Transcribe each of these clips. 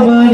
Yeah.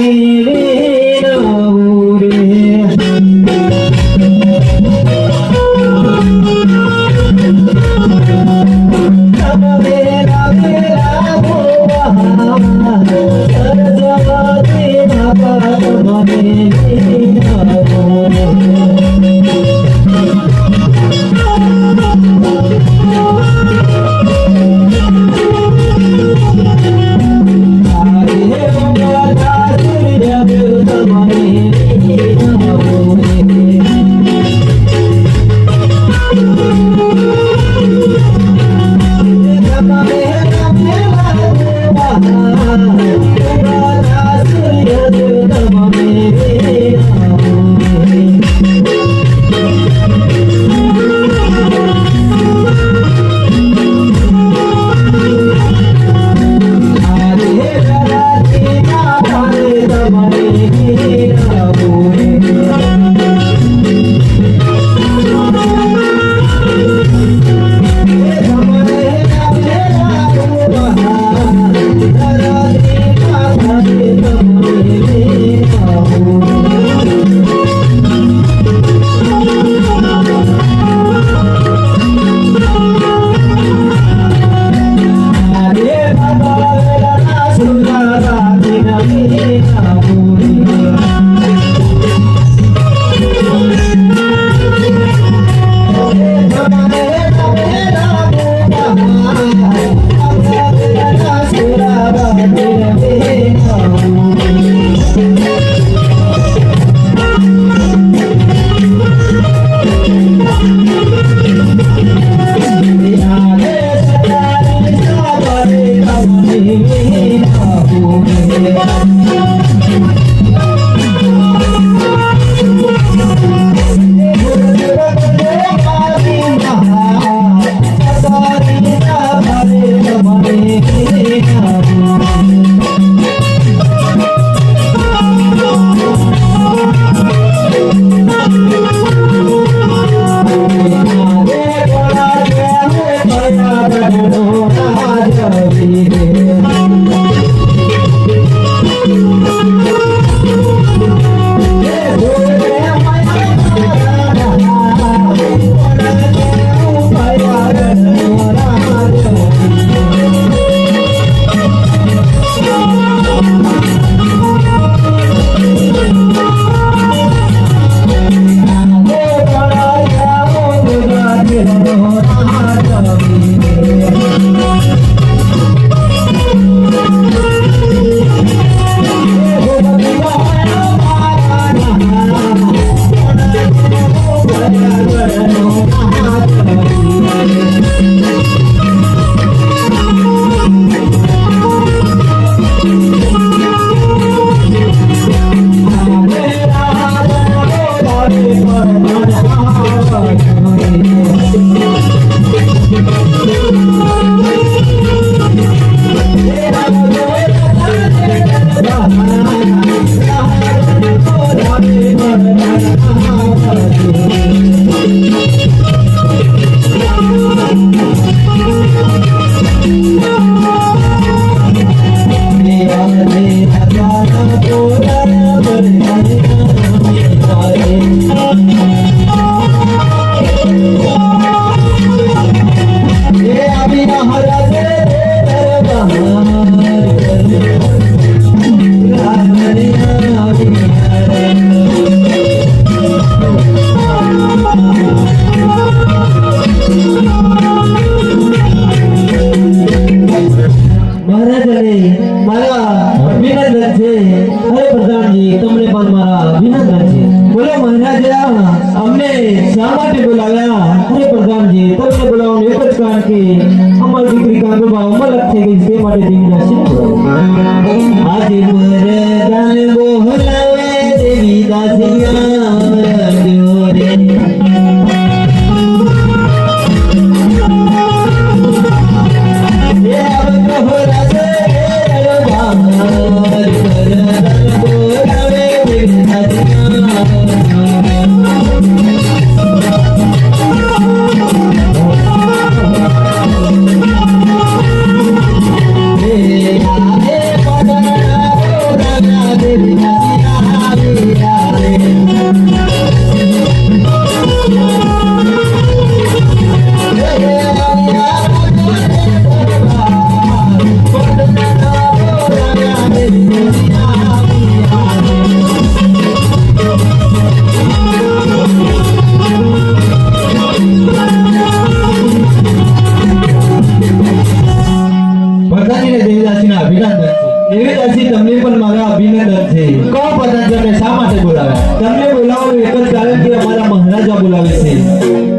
મહારાજજી તમને પણ મારા અભિનંદન છે. કહો પ્રધાનજીને શા માટે બોલાવ્યા? તમને બોલાવવાનું એક જ કારણ કે અમારા મહારાજા બોલાવે છે.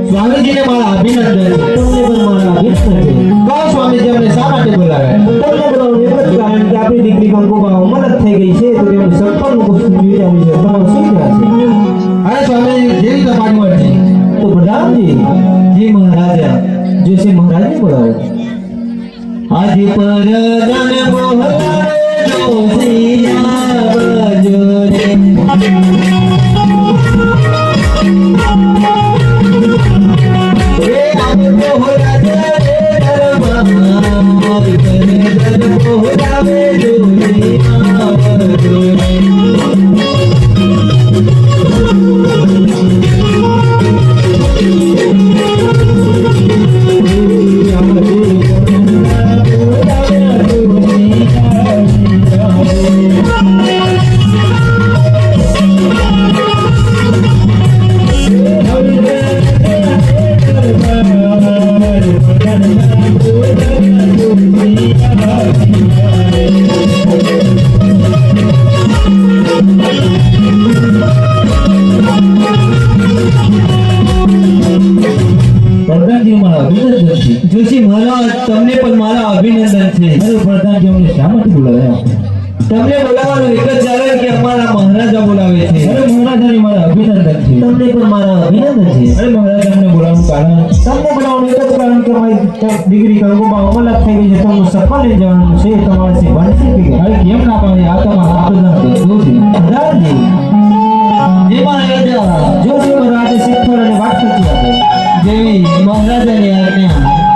સ્વામીજીને મારા અભિનંદન છે. તમને પણ મારા અભિનંદન છે. કહો સ્વામીજી અમને શા માટે બોલાવ્યા? તમને બોલાવવાનું એક જ કારણ કે આપણી દીકરી કંકુબા અમરત થઈ ગઈ છે તો તેનું સત્તાનું પુસ્તક જોઈ છે. તમારું શું કહેવું છે? અરે સ્વામી જેવી તમારી મરજી. તો પ્રધાનજી જી મહારાજા જોશી મહારાજને બોલાવો. આજ પરદાન મોહલારે જોશિયા બજો રે. રે આમ મોહરાજા રે ધર્મા મારી પરદાન મોહલારે જોશિયા બજો રે. જોશી મહારાજ તમને પણ મારા અભિનંદન છે. અરે પ્રધાનજી અમને શા માટે બોલાવ્યા? તમને બોલાવવાનું એક જ કારણ કે અમારા મહારાજા બોલાવે છે. અરે મહારાજાને મારા અભિનંદન છે. તમને પણ મારા અભિનંદન છે. અરે મહારાજા અમને બોલાવવાનું કારણ? તમને બોલાવવાનું એક જ કારણ કે મારી દીકરી કંકુબા અમરત થઈ ગઈ છે. તમને સફળ લઈ જવાનું છે. તમારે છે બનશે કે અરે કેમ ના પાડે? આ તમારા આવેદન છે. જોશી પ્રધાનજી જે મહારાજા જોશી મહારાજે શિક્ષણ અને વાત કરી જેવી મહારાજાની આજ્ઞા